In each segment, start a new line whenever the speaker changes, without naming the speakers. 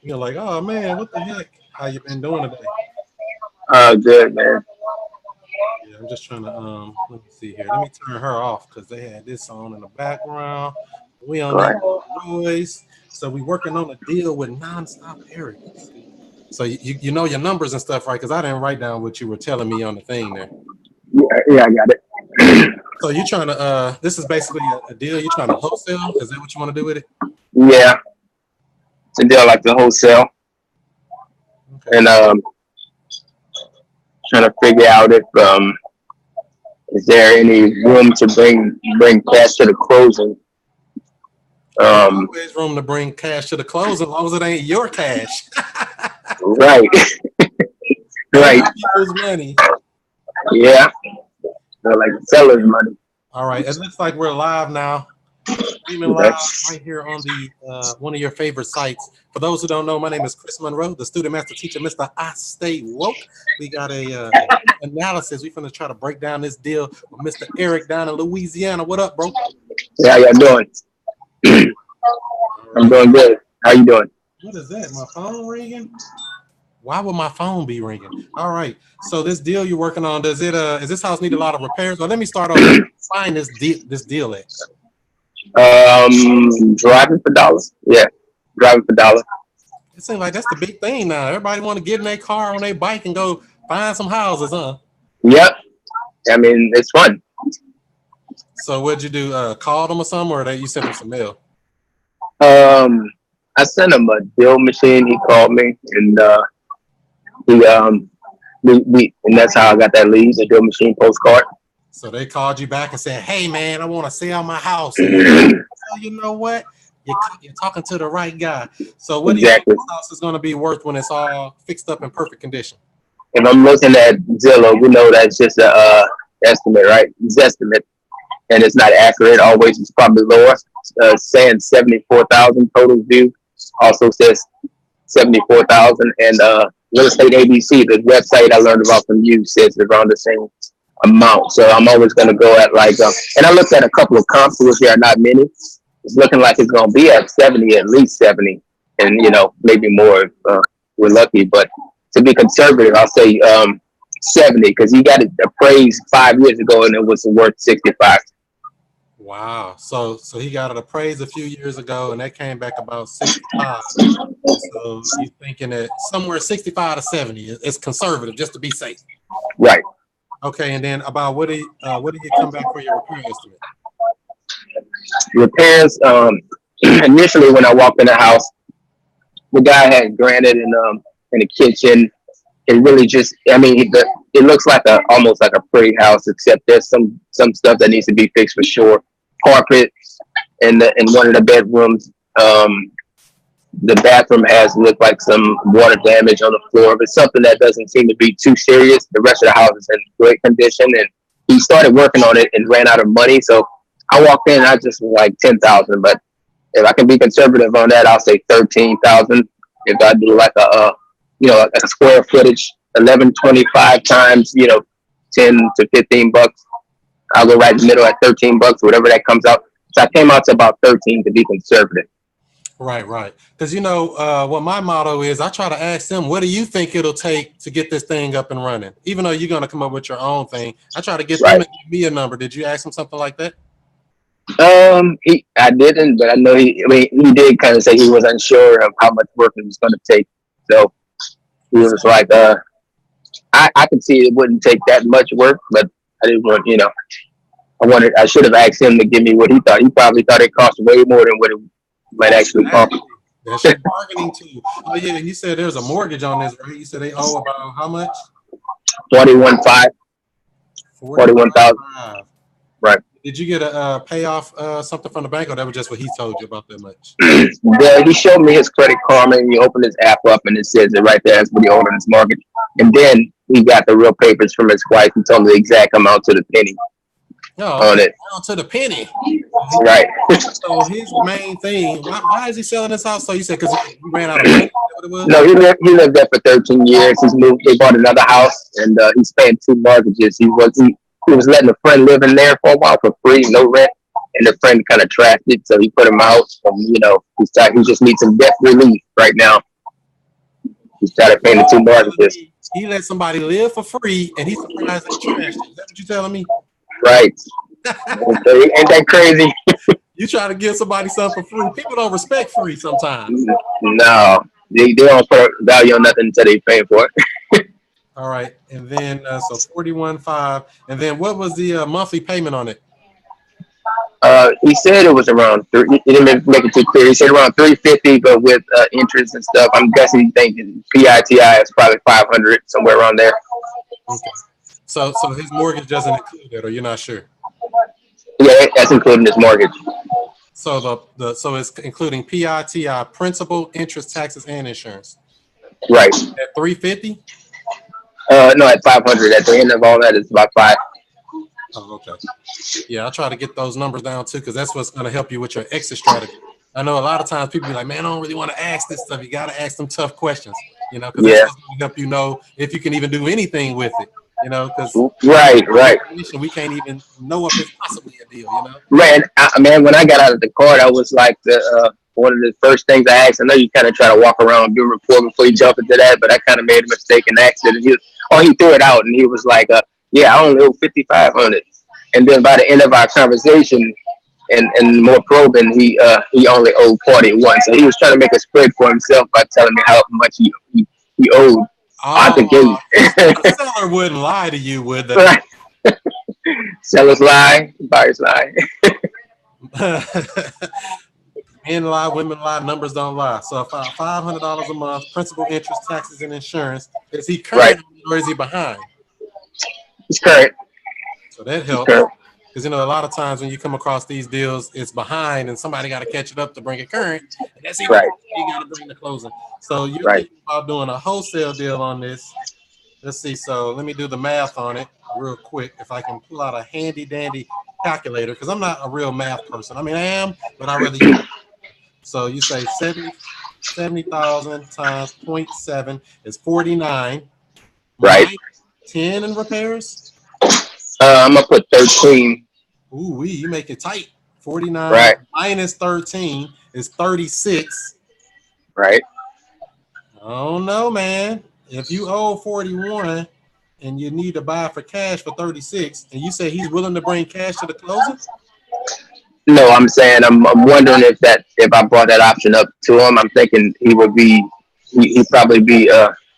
You're like, oh man, what the heck? How you been doing today?
Good, man.
Yeah, I'm just trying to let me see here. Let me turn her off because they had this on in the background. We don't need
Right.
noise. So we working on a deal with nonstop Eric. So you know your numbers and stuff, right? Because I didn't write down what you were telling me on the thing there.
Yeah, yeah, I got it.
So you trying to this is basically a deal you're trying to wholesale? Is that what you want to do with it?
Yeah, it's a deal like the wholesale,
Okay.
and trying to figure out if is there any room to bring cash to the closing.
There's
Um,
always room to bring cash to the close as long as it ain't your cash.
right, right.
Other people's money.
Yeah, like seller's money.
All right. It looks like we're live now. Streaming
Okay.
live right here on the one of your favorite sites. For those who don't know, my name is Chris Monroe, the student master teacher, Mr. I Stay Woke. We got a analysis. We're gonna try to break down this deal with Mr. Eric down in Louisiana. What up, bro?
Yeah, how y'all doing?
All
I'm
right.
doing good. How you doing?
What is that? My phone ringing? Why would my phone be ringing? All right. So this deal you're working on, does it is this house need a lot of repairs? Well, let me start off. Where you find this deal at?
Driving for dollars. Yeah, driving for dollars.
It seems like that's the big thing now. Everybody want to get in their car on their bike and go find some houses, huh?
Yep. I mean, it's fun.
So what'd you do? Call them or something, or you sent them some mail?
Um, I sent him a deal machine. He called me, and he and that's how I got that lead, the deal machine postcard.
So they called you back and said, "Hey man, I want to sell my house," and you like, "Well, you know what? You're talking to the right guy." So what do you think
Exactly.
this house is going to be worth when it's all fixed up in perfect condition?
If I'm looking at Zillow, we know that's just a estimate, right? It's estimate, and it's not accurate. Always, it's probably lower. Saying 74,000 total view. Also says 74,000, and Real Estate ABC, the website I learned about from you, says around the same amount. So I'm always going to go at like, and I looked at a couple of comps, which there are not many. It's looking like it's going to be at 70, at least 70, and maybe more if we're lucky. But to be conservative, I'll say 70 because he got it appraised 5 years ago and it was worth 65.
Wow. So he got it appraised a few years ago, and that came back about 65. So you thinking that somewhere 65 to 70 is conservative, just to be safe.
Right.
Okay, and then about what do you come back for your repair estimate?
Repairs. Initially, when I walked in the house, the guy had granite in the kitchen. It really just, I mean, it looks like almost like a pretty house, except there's some stuff that needs to be fixed for sure. Carpet in one of the bedrooms. The bathroom has looked like some water damage on the floor, but something that doesn't seem to be too serious. The rest of the house is in great condition, and he started working on it and ran out of money. So I walked in, and I just was like 10,000, but if I can be conservative on that, I'll say 13,000. If I do like like a square footage, 1125 times, 10 to 15 bucks, I'll go right in the middle at 13 bucks, whatever that comes out. So I came out to about 13 to be conservative.
Right, right. Because what my motto is, I try to ask them, what do you think it'll take to get this thing up and running? Even though you're going to come up with your own thing, I try to get them
Right.
to give me a number. Did you ask them something like that?
I didn't, but I know he did kind of say he was unsure of how much work it was going to take. So he was like, I could see it wouldn't take that much work, but I didn't want, I should have asked him to give me what he thought. He probably thought it cost way more than what it might actually cost.
Exactly. That's your bargaining tool. Oh yeah, you said there's a mortgage on this, right? You said they owe about how much?
41.5, 41,000.
41,500.
Right.
Did you get a payoff something from the bank, or that was just what he told you about that much?
He showed me his Credit Karma, and he opened his app up, and it says it right there. That's what he owed on his mortgage. And then he got the real papers from his wife and told me the exact amount to the penny
Oh,
on
okay.
it.
Down to the penny.
Right.
So his main thing, why is he selling this house? So you said because he ran out of money? Is that what it was?
No, he lived there for 13 years. He's moved. They bought another house, and he's paying two mortgages. He was letting a friend live in there for a while for free, no rent, and the friend kind of trashed it, so he put him out. And he just needs some debt relief right now. He started paying the two mortgages.
He let somebody live for free, and he's surprised they trashed it. Is that what you're telling me?
Right. Ain't that crazy?
You try to give somebody something for free. People don't respect free sometimes.
No, they don't put value on nothing until they pay for it.
All right, and then so 41.5, and then what was the monthly payment on it?
He said it was around three. He didn't make it too clear. He said around 350, but with interest and stuff. I'm guessing he's thinking PITI is probably 500, somewhere around there.
Okay. So his mortgage doesn't include it, or you're not sure?
Yeah, that's including his mortgage.
So so it's including PITI, principal, interest, taxes, and insurance.
Right.
At 350?
No, at 500. At the end of all that, it's about 5.
Oh, okay. Yeah, I'll try to get those numbers down too, because that's what's going to help you with your exit strategy. I know a lot of times people be like, man, I don't really want to ask this stuff. You got to ask them tough questions, because that's what's going to help you know if you can even do anything with it, because
right.
We can't even know if it's possibly a deal,
Man, when I got out of the court, I was like one of the first things I asked. I know you kind of try to walk around and do a report before you jump into that, but I kind of made a mistake and asked it, and he threw it out, and he was like, yeah, I only owe 5,500. And then by the end of our conversation and more probing, he only owed 41. So he was trying to make a spread for himself by telling me how much he owed out the gate.
The seller wouldn't lie to you, would they?
Right. Sellers lie, buyers lie.
Men lie, women lie, numbers don't lie. So $500 a month, principal, interest, taxes, and insurance. Is he current or is he behind?
He's current.
So that helps. Because, a lot of times when you come across these deals, it's behind and somebody got to catch it up to bring it current. And that's even you got to bring the closing. So you're thinking about doing a wholesale deal on this. Let's see. So let me do the math on it real quick. If I can pull out a handy dandy calculator, because I'm not a real math person. I mean, I am, but I really use it. So you say 70,000 times 0.7 is 49.
Right.
10 in repairs?
I'm going to put 13.
Ooh, you make it tight. 49 minus 13 is 36.
Right.
I don't know, man. If you owe 41 and you need to buy for cash for 36, and you say he's willing to bring cash to the closing?
No, I'm saying I'm wondering if I brought that option up to him, I'm thinking he'd probably be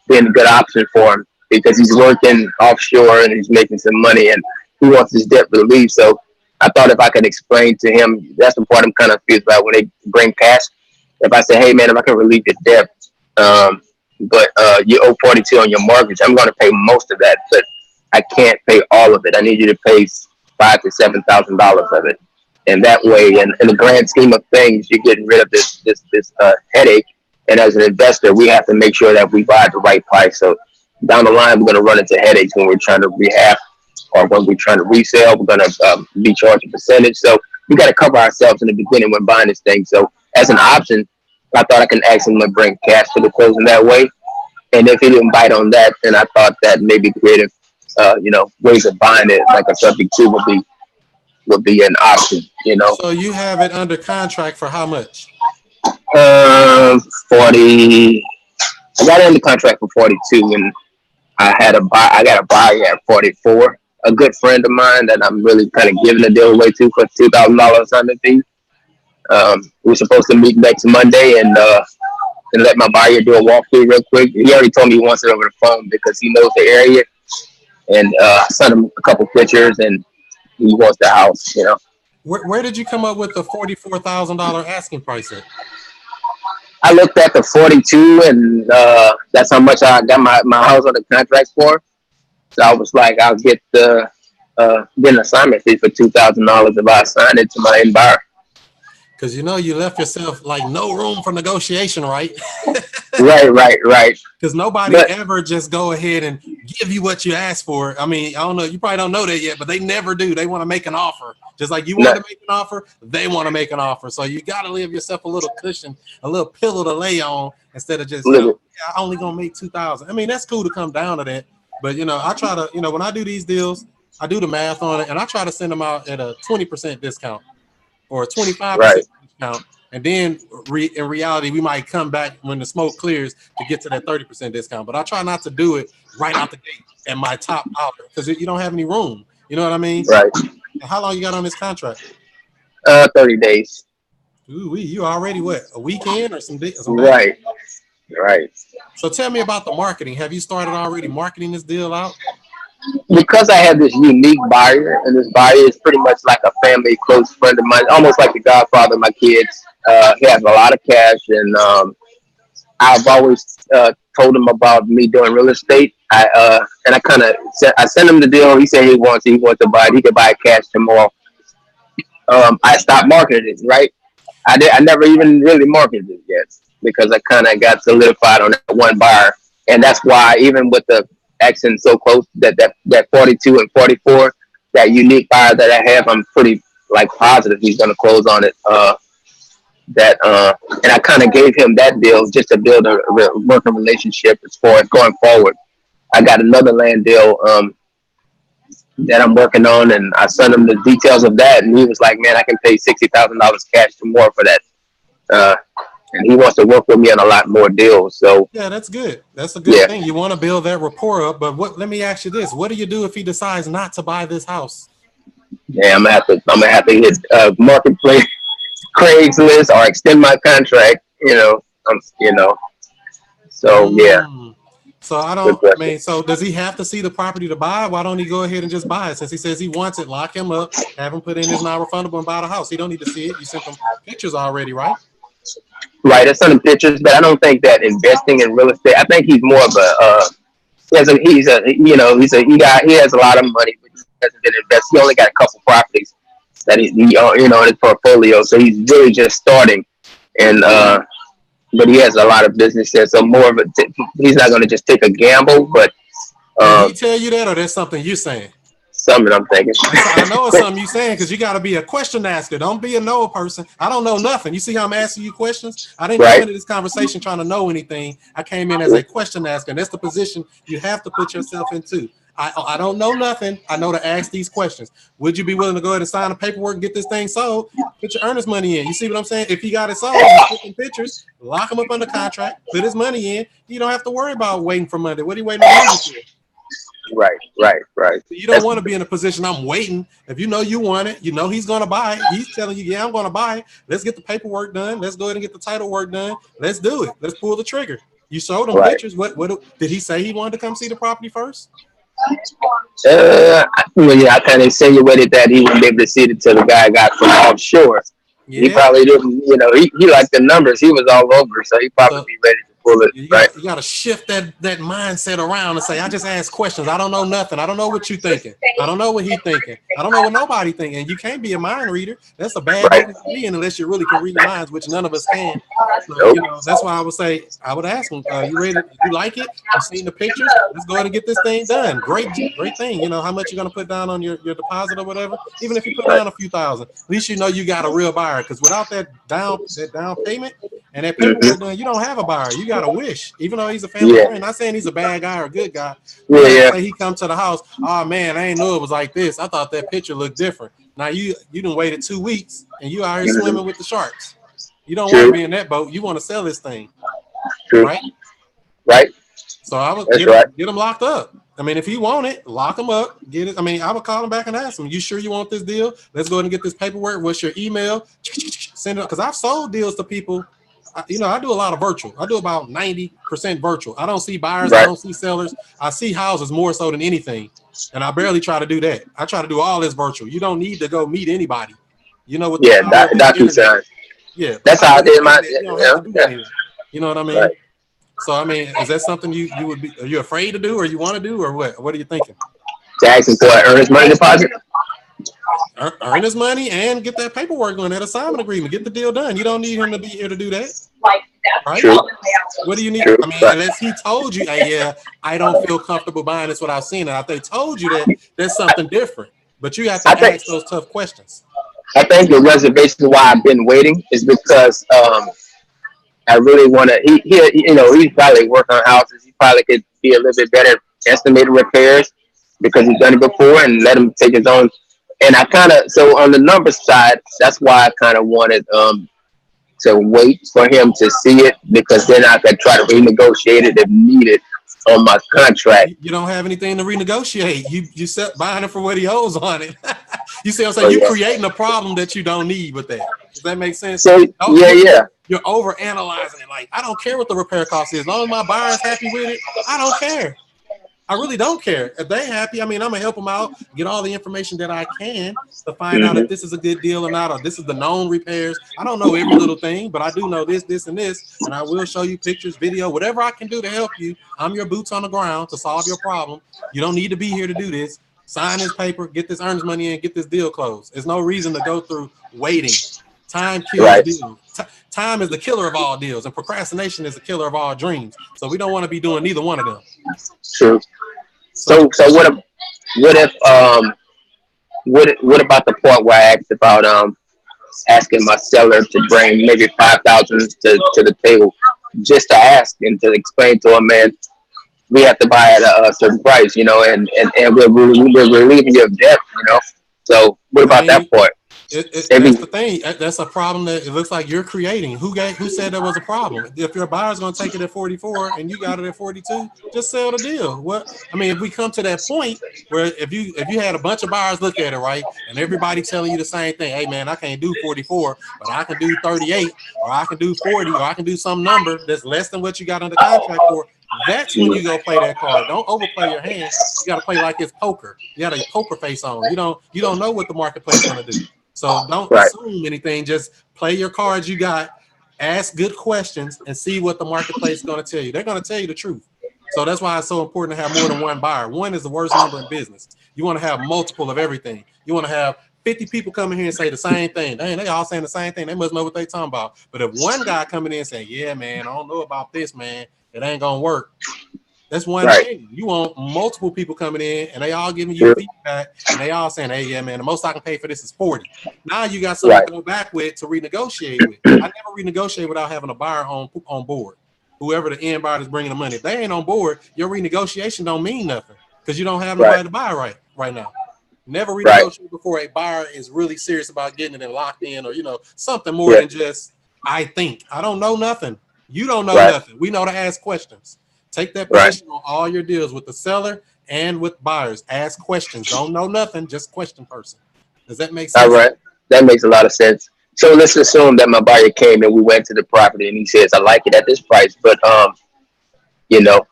being a good option for him because he's working offshore and he's making some money and he wants his debt relief. So I thought if I could explain to him, that's the part I'm kind of confused about when they bring cash. If I say, hey man, if I can relieve your debt, but you owe 42 on your mortgage, I'm going to pay most of that, but I can't pay all of it. I need you to pay $5,000 to $7,000 of it. And that way, in the grand scheme of things, you're getting rid of this headache. And as an investor, we have to make sure that we buy at the right price. So down the line, we're going to run into headaches when we're trying to rehab or when we're trying to resell. We're going to be charged a percentage. So we got to cover ourselves in the beginning when buying this thing. So as an option, I thought I can ask him to bring cash to the closing that way. And if he didn't bite on that, then I thought that maybe creative, ways of buying it, like a subject to would be an option,
So you have it under contract for how much?
40. I got it under contract for 42, and I got a buyer at 44. A good friend of mine that I'm really kind of giving the deal away to for $2,000 on the fee. We're supposed to meet next Monday and let my buyer do a walkthrough real quick. He already told me he wants it over the phone because he knows the area, and I sent him a couple pictures and he wants the house,
Where did you come up with the $44,000 asking price at?
I looked at the 42, and that's how much I got my house on the contract for. So I was like, I'll get an assignment fee for $2,000 if I assign it to my end buyer.
Because you left yourself like no room for negotiation, right?
Right.
Because nobody ever just go ahead and give you what you asked for. I mean, I don't know. You probably don't know that yet, but they never do. They want to make an offer. Just like you want to make an offer, they want to make an offer. So you got to leave yourself a little cushion, a little pillow to lay on instead of just, I'm only going to make $2,000. I mean, that's cool to come down to that. But, I try to, when I do these deals, I do the math on it and I try to send them out at a 20% discount or a 25% discount. And then in reality, we might come back when the smoke clears to get to that 30% discount. But I try not to do it right out the gate at my top dollar because you don't have any room. You know what I mean?
Right.
And how long you got on this contract?
30 days.
Ooh, you already what? A weekend or some days?
Right. Right.
So tell me about the marketing. Have you started already marketing this deal out?
Because I have this unique buyer, and this buyer is pretty much like a family close friend of mine, almost like the godfather of my kids. He has a lot of cash, and I've always told him about me doing real estate. And I kind of I sent him the deal. He said he wants to buy it. He could buy it cash tomorrow. I stopped marketing it. Right, I never even really marketed it yet because I kind of got solidified on that one buyer, and that's why even with the action so close that 42 and 44, that unique buyer that I have, I'm pretty like positive he's going to close on it. And I kind of gave him that deal just to build a working relationship as far as going forward. I got another land deal that I'm working on, and I sent him the details of that, and he was like, "Man, I can pay $60,000 cash tomorrow for that." And he wants to work with me on a lot more deals. So
yeah, that's good. That's a good thing. You want to build that rapport up. But let me ask you this: what do you do if he decides not to buy this house?
Yeah, I'm gonna have to hit marketplace, Craigslist, or extend my contract. So yeah.
So so does he have to see the property to buy? Why don't he go ahead and just buy it? Since he says he wants it, lock him up, have him put in his non-refundable and buy the house. He don't need to see it. You sent him pictures already, right?
Right, I sent him pictures, but I don't think that investing in real estate. I think he's more of he has a lot of money, but he hasn't been invested. He only got a couple properties that he in his portfolio, so he's really just starting. And but he has a lot of business there, so more of he's not going to just take a gamble. But
did he tell you that, or that's something you're saying?
Something I'm thinking.
I know it's something you're saying because you got to be a question asker. Don't be a no person. I don't know nothing. You see how I'm asking you questions? I didn't come into this conversation trying to know anything. I came in as a question asker, and that's the position you have to put yourself into. I don't know nothing. I know to ask these questions. Would you be willing to go ahead and sign the paperwork and get this thing sold? Put your earnest money in. You see what I'm saying? If he got it sold, you put some pictures, lock him up under contract, put his money in. You don't have to worry about waiting for money. What are you waiting on money for?
Right.
You don't want to be in a position I'm waiting. If you know you want it, you know he's going to buy it. He's telling you, yeah, I'm going to buy it. Let's get the paperwork done. Let's go ahead and get the title work done. Let's do it. Let's pull the trigger. You showed him pictures. What did he say he wanted to come see the property first?
I kind of insinuated that he wouldn't be able to see it until the guy got from offshore. Yeah. He probably didn't, he liked the numbers. He was all over, so he probably be ready to pull it.
You got to shift that mindset around and say, I just ask questions. I don't know nothing. I don't know what you thinking. I don't know what he thinking. I don't know what nobody thinking. You can't be a mind reader. That's a bad thing to be in unless you really can read minds, which none of us can. So, that's why I would say, I would ask him, you ready? You like it? You've seen the pictures? Let's go ahead and get this thing done. Great thing. How much you're going to put down on your deposit or whatever. Even if you put down a few thousand, at least you know you got a real buyer. Because without that down payment and that paperwork done, you don't have a buyer. You got to wish. Even though he's a family friend, not saying he's a bad guy or a good guy. Say he come to the house. Oh man, I ain't know it was like this. I thought that picture looked different. Now you done waited 2 weeks and you out here swimming with the sharks. You don't want to be in that boat. You want to sell this thing, right? So I would get him locked up. I mean, if he want it, lock him up. Get it. I mean, I would call him back and ask him, "You sure you want this deal? Let's go ahead and get this paperwork. What's your email? Send it." Because I've sold deals to people. I do a lot of virtual. I do about 90% virtual. I don't see buyers. I don't see sellers. I see houses more so than anything. And I barely try to do that. I try to do all this virtual. You don't need to go meet anybody. You know what?
DocuSign.
Yeah.
That's how I did my.
You know what I mean? Right. So, I mean, is that something you would be? Are you afraid to do, or you want to do, or what? What are you thinking?
To ask him for an earnest money deposit.
Earn his money and get that paperwork on that assignment agreement. Get the deal done. You don't need him to be here to do that. Right?
True.
What do you need? I mean, unless he told you, hey, yeah, I don't feel comfortable buying this without seeing it. If they told you that, that's something different. But you have to ask those tough questions.
I think the reservation why I've been waiting is because I really want to. He's probably working on houses. He probably could be a little bit better at estimating repairs because he's done it before, and let him take his own. And I kind of, so on the numbers side, that's why I kind of wanted to wait for him to see it because then I could try to renegotiate it if needed on my contract.
You don't have anything to renegotiate. You set buying it for what he owes on it. You see what I'm
So
saying? You
yeah.
creating a problem that you don't need with that. Does that make sense?
So
No,
yeah.
you're over analyzing it. Like, I don't care what the repair cost is. As long as my buyer's happy with it, I don't care. I really don't care. If they happy, I mean, I'm gonna help them out, get all the information that I can to find out if this is a good deal or not, or this is the known repairs. I don't know every little thing, but I do know this, and this, and I will show you pictures, video, whatever I can do to help you. I'm your boots on the ground to solve your problem. You don't need to be here to do this. Sign this paper, get this earnest money in, get this deal closed. There's no reason to go through waiting. Time kills
Right.
deals. Time is the killer of all deals, and procrastination is the killer of all dreams. So we don't want to be doing neither one of them.
True. So what about the part where I asked about asking my seller to bring maybe 5,000 to the table just to ask and to explain to him, man, we have to buy at a certain price, you know, and we're relieving you of debt, you know. So what
I
about
mean,
that part?
that's the thing. That's a problem that it looks like you're creating. Who said there was a problem? If your buyer's going to take it at 44 and you got it at 42, just sell the deal. What I mean, if we come to that point where if you had a bunch of buyers look at it, right, and everybody telling you the same thing, hey man, I can't do 44, but I can do 38, or I can do 40, or I can do some number that's less than what you got under contract for. That's when you go play that card. Don't overplay your hand. You got to play like it's poker. You got a poker face on. You don't know what the marketplace is going to do. So don't
Right.
assume anything. Just play your cards you got, ask good questions, and see what the marketplace is going to tell you. They're going to tell you the truth. So that's why it's so important to have more than one buyer. One is the worst number in business. You want to have multiple of everything. You want to have 50 people coming here and say the same thing. Dang, they all saying the same thing. They must know what they talking about. But if one guy coming in and saying, yeah, man, I don't know about this, man, it ain't going to work. That's one
Right.
opinion. You want multiple people coming in and they all giving you
True.
feedback and they all saying, hey, yeah, man, the most I can pay for this is 40. Now you got something
Right.
to go back with to renegotiate with. I never renegotiate without having a buyer on board. Whoever the end buyer is bringing the money. If they ain't on board, your renegotiation don't mean nothing because you don't have nobody
Right.
to buy right now. Never
Right.
renegotiate before a buyer is really serious about getting it and locked in, or something more
Yeah.
than just I think. I don't know nothing. You don't know
Right.
nothing. We know to ask questions. Take that
Right.
position on all your deals with the seller and with buyers. Ask questions. Don't know nothing. Just question person. Does that make
All
sense?
right. That makes a lot of sense. So let's assume that my buyer came and we went to the property and he says, I like it at this price, but you know,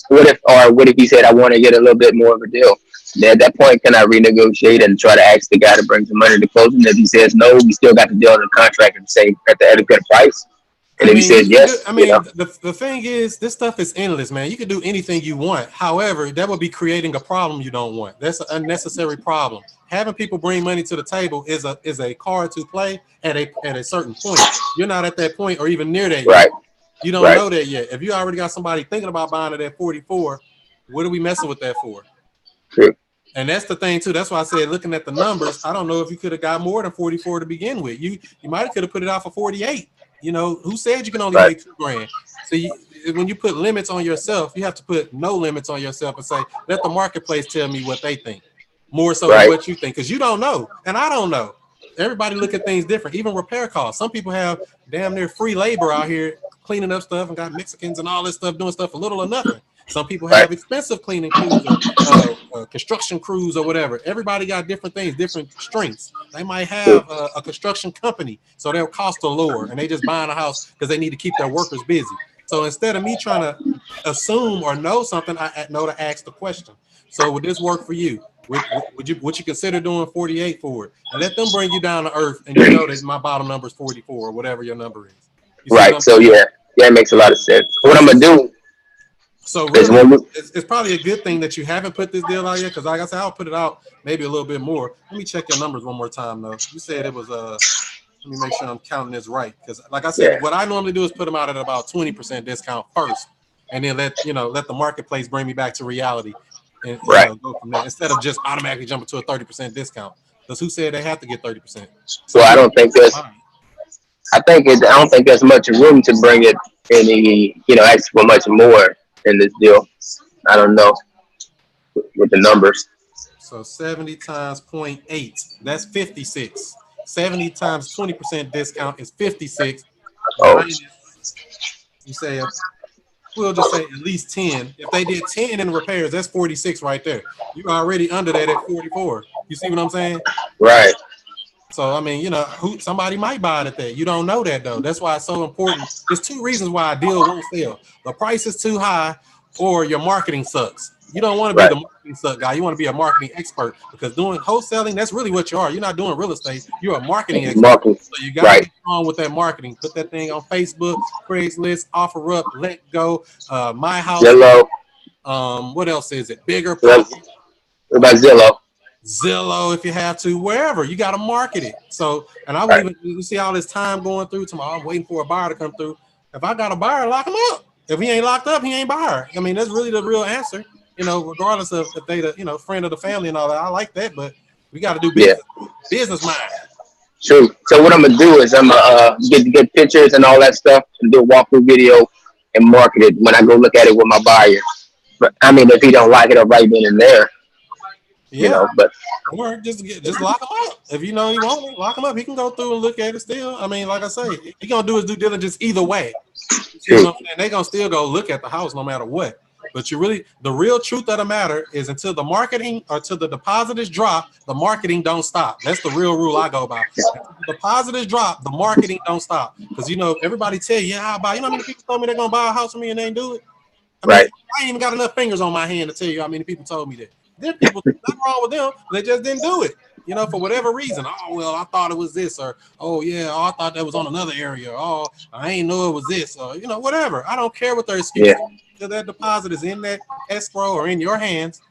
what if he said I want to get a little bit more of a deal? Then at that point, can I renegotiate and try to ask the guy to bring some money to closing? If he says no, we still got the deal in the contract and say at a good price. And
I
if he
mean,
says
you can do.
yes,
I
you
mean,
know,
the thing is, this stuff is endless, man. You can do anything you want. However, that would be creating a problem you don't want. That's an unnecessary problem. Having people bring money to the table is a card to play at a certain point. You're not at that point or even near that yet.
right,
You don't
right,
know that yet. If you already got somebody thinking about buying it at 44, what are we messing with that for?
true,
And that's the thing too. That's why I said, looking at the numbers, I don't know if you could have got more than 44 to begin with. You might have could have put it out for 48. Who said you can only
right,
make $2,000? So when you put limits on yourself, you have to put no limits on yourself and say, let the marketplace tell me what they think, more so than
right,
what you think, because you don't know, and I don't know. Everybody look at things different. Even repair costs. Some people have damn near free labor out here cleaning up stuff and got Mexicans and all this stuff doing stuff for little or nothing. Some people
right,
have expensive cleaning crews or construction crews or whatever. Everybody got different things, different strengths. They might
true,
have a construction company, so their costs are lower, and they just buying a house because they need to keep their workers busy. So instead of me trying to assume or know something, I know to ask the question. So would this work for you? Would you consider doing 48 for it, and let them bring you down to earth, and you know that my bottom number is 44 or whatever your number is. You see what
right.
I'm
So
saying?
yeah, it makes a lot of sense. What I'm gonna do
So
is
really,
when we,
it's probably a good thing that you haven't put this deal out yet, because like I said, I'll put it out maybe a little bit more. Let me check your numbers one more time though. You said it was let me make sure I'm counting this right, because like I said,
yeah,
what I normally do is put them out at about 20% discount first, and then let the marketplace bring me back to reality, and
right.
go from there instead of just automatically jumping to a 30% discount. Because who said they have to get 30%? Some
Well, I
people
don't think there's,
buy it.
I don't think there's much room to bring it any, ask for much more in this deal. I don't know with the numbers.
So 70 times 0.8, that's 56. 70 times 20% discount is 56.
Oh,
Minus, you say, we'll just say at least 10. If they did 10 in repairs, that's 46 right there. You're already under that at 44. You see what I'm saying?
right.
So I mean, somebody might buy it at that. You don't know that though. That's why it's so important. There's two reasons why a deal won't sell. The price is too high, or your marketing sucks. You don't want to be
Right.
the marketing suck guy. You want to be a marketing expert, because doing wholesaling, that's really what you are. You're not doing real estate. You're a marketing expert.
Marketing.
So you got to
Right.
be strong with that marketing. Put that thing on Facebook, Craigslist, OfferUp, Let Go, My House.
Zillow.
What else is it? Bigger
What
Pockets.
about Zillow?
Zillow, if you have to, wherever you got to market it. So, and I would
Right.
even, you see all this time going through tomorrow. I'm waiting for a buyer to come through. If I got a buyer, lock him up. If he ain't locked up, he ain't buyer. I mean, that's really the real answer. Regardless of if they the friend of the family and all that. I like that, but we got to do business.
Yeah.
Business mind.
True. So what I'm gonna do is I'm gonna get pictures and all that stuff and do a walkthrough video and market it when I go look at it with my buyer. But I mean, if he don't like it, I'll right then and there,
Yeah.
But
Or just lock him up. If you know he won't, lock him up. He can go through and look at it still. I mean, like I say, he gonna do his due diligence either way. You know what I'm saying? They gonna still go look at the house no matter what. But the real truth of the matter is, until the marketing or till the deposit is dropped, the marketing don't stop. That's the real rule I go by. Until the deposit is dropped, the marketing don't stop. Because everybody tell you, yeah, I'll buy. You know how many people told me they're gonna buy a house from me and they ain't do it? I mean,
right.
I ain't even got enough fingers on my hand to tell you how many people told me that. There people, nothing wrong with them, they just didn't do it. For whatever reason. Oh, well, I thought it was this, or I thought that was on another area. Oh, I ain't know it was this, or whatever. I don't care what their excuse is. Until that deposit is in that escrow or in your hands.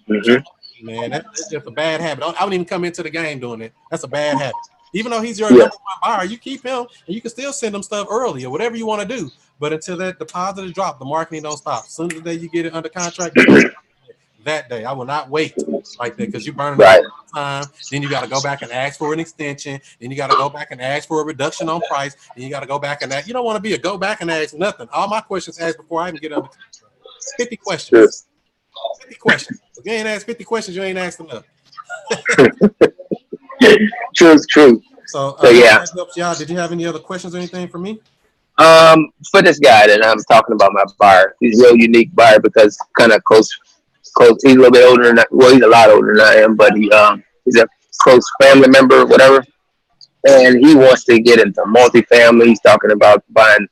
Mm-hmm.
Man, that's just a bad habit. I wouldn't even come into the game doing it. That's a bad habit. Even though he's your number one buyer, you keep him, and you can still send him stuff early or whatever you want to do. But until that deposit is dropped, the marketing don't stop. As soon as the day you get it under contract, that day, I will not wait like that, because you're burning up time. Then you got to go back and ask for an extension. Then you got to go back and ask for a reduction on price. Then you got to go back and ask. You don't want to be a go back and ask nothing. All my questions asked before I even get under contract. 50 questions. 50 questions. If you ain't asked 50 questions, you ain't asked enough.
True.
So
yeah.
That helps y'all. Did you have any other questions or anything for me?
For this guy that I'm talking about, my buyer, he's a real unique buyer because kind of close. He's a little bit older than he's a lot older than I am, but he's a close family member, whatever. And he wants to get into multifamily. He's talking about buying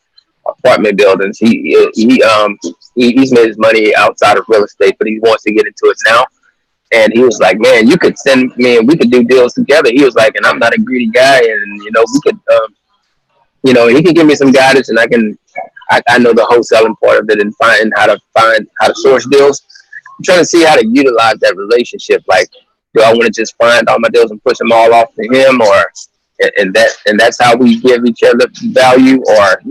apartment buildings. He's made his money outside of real estate, but he wants to get into it now. And he was like, "Man, you could send me, and we could do deals together." He was like, "And I'm not a greedy guy, and we could, he can give me some guidance, and I know the wholesaling part of it, and how to source deals. I'm trying to see how to utilize that relationship. Like, do I want to just find all my deals and push them all off to him, or and that's how we give each other value, or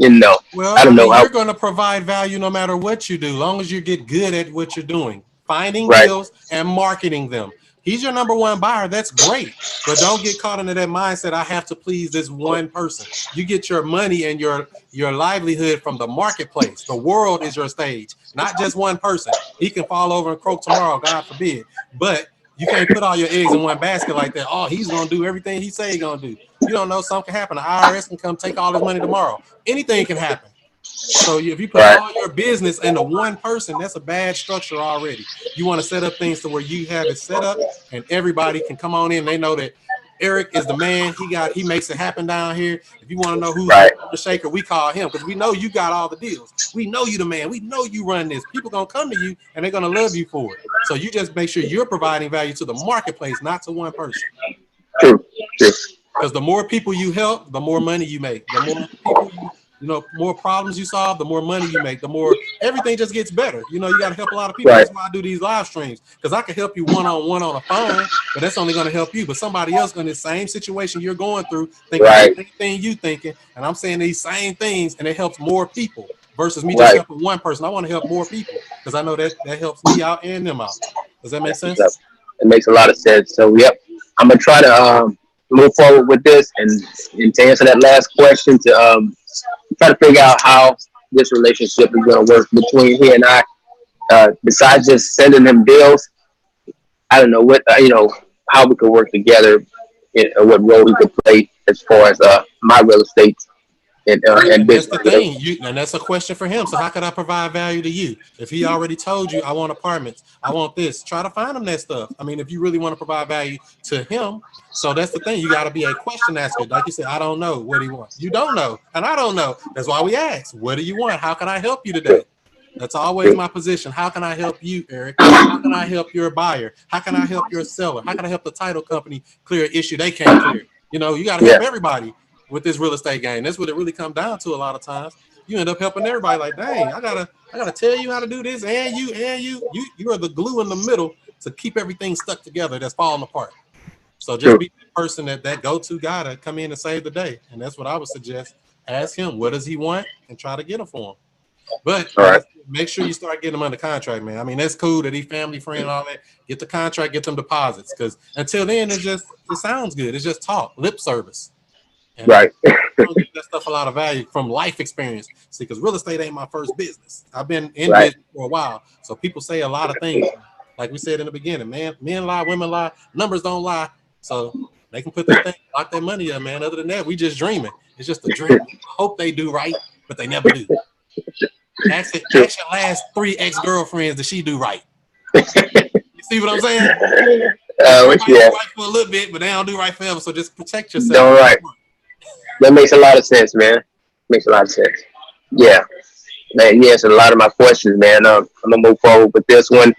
Well,
I don't know how
you're going to provide value no matter what you do, long as you get good at what you're doing, finding deals and marketing them. He's your number one buyer. That's great. But don't get caught into that mindset, I have to please this one person. You get your money and your livelihood from the marketplace. The world is your stage, not just one person. He can fall over and croak tomorrow, God forbid. But you can't put all your eggs in one basket like that. Oh, he's going to do everything he say he's going to do. You don't know, something can happen. The IRS can come take all his money tomorrow. Anything can happen. So if you put all your business into one person, that's a bad structure already. You want to set up things to where you have it set up and everybody can come on in. They know that Eric is the man. He makes it happen down here. If you want to know who's the shaker, we call him, because we know you got all the deals. We know you the man. We know you run this. People gonna come to you and they're gonna love you for it. So you just make sure you're providing value to the marketplace, not to one person.
True.
Because the more people you help, the more money you make. The more people more problems you solve, the more money you make, the more everything just gets better. You got to help a lot of people. That's why I do these live streams, because I can help you one-on-one on a phone, but that's only going to help you. But somebody else in the same situation you're going through, thinking the same thing you thinking, and I'm saying these same things, and it helps more people versus me just helping one person. I want to help more people because I know that helps me out and them out. Does that make sense?
It makes a lot of sense. So, I'm going to try to move forward with this, and to answer that last question, to try to figure out how this relationship is going to work between he and I. Besides just sending him deals, I don't know how we could work together, what role he could play as far as my real estate and
And that's the
business. You know?
thing. And that's a question for him. So how could I provide value to you? If he already told you I want apartments, I want this, try to find him that stuff. I mean, if you really want to provide value to him, so that's the thing. You got to be a question asker. Like you said, I don't know what he wants. You don't know, and I don't know. That's why we ask, what do you want? How can I help you today? That's always my position. How can I help you, Eric? How can I help your buyer? How can I help your seller? How can I help the title company clear an issue they can't clear? You know, you got to help everybody with this real estate game. That's what it really comes down to a lot of times. You end up helping everybody. Like, dang, I gotta tell you how to do this, and you are the glue in the middle to keep everything stuck together that's falling apart. So just be the person that go-to guy to come in and save the day. And that's what I would suggest. Ask him, what does he want? And try to get him for him. But make sure you start getting them under contract, man. I mean, that's cool that he family friend and all that. Get the contract, get them deposits. Because until then, it sounds good. It's just talk, lip service. And I don't give that stuff a lot of value from life experience. See, because real estate ain't my first business. I've been in business for a while. So people say a lot of things. Like we said in the beginning, man, men lie, women lie, numbers don't lie. So they can put their thing, lock their money up, man. Other than that, we just dreaming. It's just a dream. Hope they do right, but they never do. Ask your last 3 ex-girlfriends that she do right. You see what I'm saying? Everybody do right for a little bit, but they don't do right forever. So just protect yourself.
Don't right. That makes a lot of sense, man. Makes a lot of sense. Yeah. Man, he answered a lot of my questions, man. I'm gonna move forward with this one.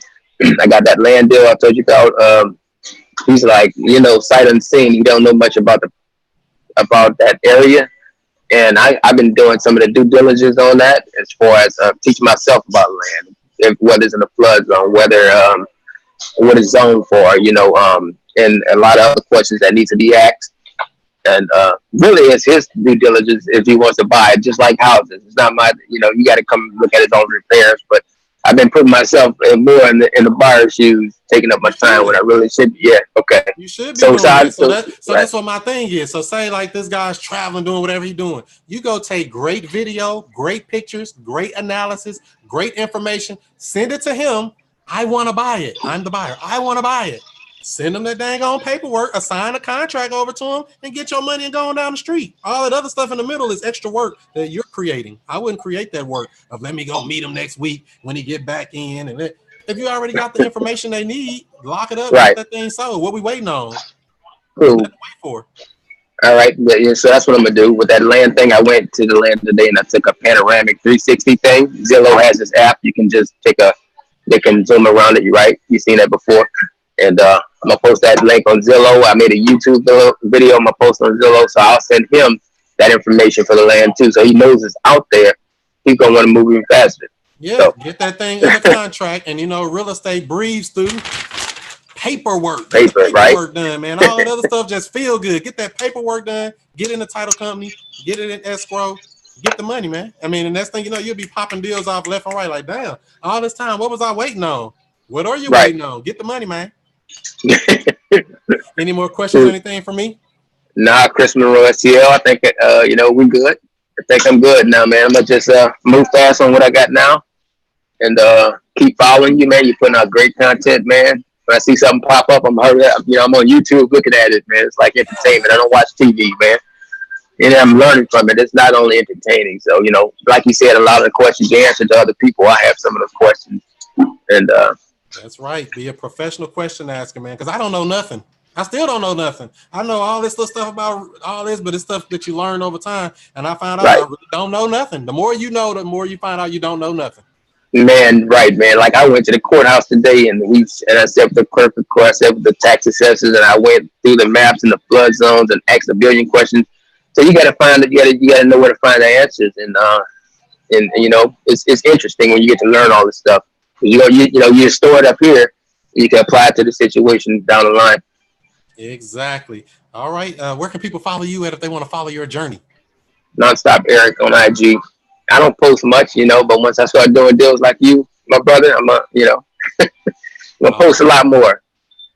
I got that land deal I told you about. He's like, sight unseen. He don't know much about that area. And I've been doing some of the due diligence on that as far as teaching myself about land, whether it's in a flood zone, whether what it's zoned for, and a lot of other questions that need to be asked. And really, it's his due diligence if he wants to buy it, just like houses. It's not my, you got to come look at his own repairs. But I've been putting myself more in the buyer's shoes, taking up my time when I really should. Yeah, okay.
You should be doing that. So that's what my thing is. So say like this guy's traveling, doing whatever he's doing. You go take great video, great pictures, great analysis, great information. Send it to him. I want to buy it. I'm the buyer. I want to buy it. Send them that dang on paperwork, assign a contract over to them, and get your money and go on down the street. All that other stuff in the middle is extra work that you're creating. I wouldn't create that work of let me go meet him next week when he get back in. And if you already got the information they need, lock it up, get that thing sold. What we waiting on?
Cool.
Wait for.
All right. Yeah, so that's what I'm gonna do with that land thing. I went to the land today and I took a panoramic 360 thing. Zillow has this app. You can just they can zoom around it. You've seen that before. And I'm gonna post that link on Zillow. I made a YouTube video. I'm gonna post on Zillow, so I'll send him that information for the land too, so he knows it's out there. He's gonna want to move even faster.
Yeah, get that thing in the contract, and real estate breathes through paperwork. Paperwork done, man. All that other stuff just feel good. Get that paperwork done. Get in the title company. Get it in escrow. Get the money, man. I mean, the next thing you know, you'll be popping deals off left and right. Like, damn, all this time, what was I waiting on? What are you waiting on? Get the money, man. Any more questions? Anything for me?
Nah, Chris Monroe, STL. I think we good. I think I'm good now, man. I'm gonna just move fast on what I got now, and keep following you, man. You're putting out great content, man. When I see something pop up, I'm hurry up. I'm on YouTube looking at it, man. It's like entertainment. I don't watch TV, man. And I'm learning from it. It's not only entertaining. So like you said, a lot of the questions you answer to other people, I have some of those questions, and
that's right. Be a professional question asker, man. Because I don't know nothing. I still don't know nothing. I know all this little stuff about all this, but it's stuff that you learn over time. And I found out I really don't know nothing. The more you know, the more you find out you don't know nothing.
Man, right, man. Like I went to the courthouse today, and I sat with the clerk of court, I sat with the tax assessors, and I went through the maps and the flood zones and asked a billion questions. So you got to find it. You got to know where to find the answers, and it's interesting when you get to learn all this stuff. You store it up here, you can apply it to the situation down the line.
Exactly. All right. Where can people follow you at if they want to follow your journey?
Nonstop Eric on IG. I don't post much, but once I start doing deals like you, my brother, I'm gonna post a lot more.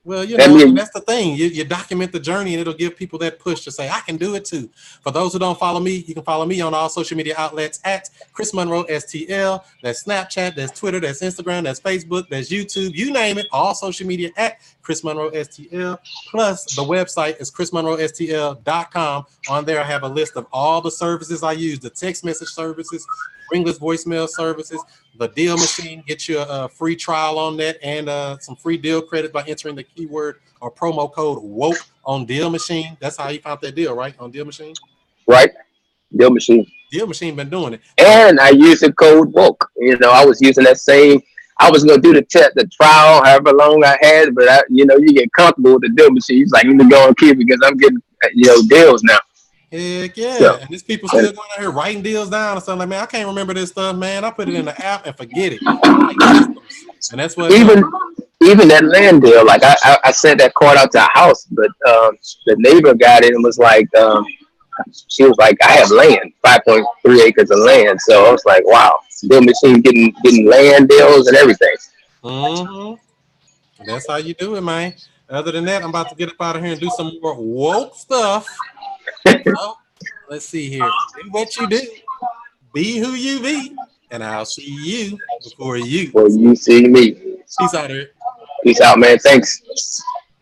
Well, you
I
know, and
mean,
that's the thing. You document the journey and it'll give people that push to say, I can do it too. For those who don't follow me, you can follow me on all social media outlets at Chris Monroe STL. That's Snapchat, that's Twitter, that's Instagram, that's Facebook, that's YouTube, you name it, all social media at Chris Monroe STL. Plus, the website is chrismonroestl.com. On there, I have a list of all the services I use, the text message services, ringless voicemail services, the deal machine. Get you a free trial on that and some free deal credit by entering the keyword or promo code woke on deal machine. That's how you found that deal, right? On deal machine.
right? Deal machine.
Deal machine been doing it. So
And I used the code woke. You know, I was using that same. I was gonna do the trial, however long I had, but you get comfortable with the deal machine. It's like, let me go and keep it because I'm getting deals now.
heck
So
yeah. And these people
and
still going out here writing deals down and something like, man, I can't remember this stuff, man. I put it in the app and forget it. I like systems. And that's what
even even that land deal, like I sent that card out to a house, but the neighbor got it and was like, she was like, I have land, 5.3 acres of land. So I was like, wow, deal machine getting land deals and everything.
mm-hmm. That's how you do it, man. Other than that, I'm about to get up out of here and do some more woke stuff. So let's see here. Do what you do. Be who you be. And I'll see you before you.
Well, you see me.
Peace out here.
Peace out, man. Thanks.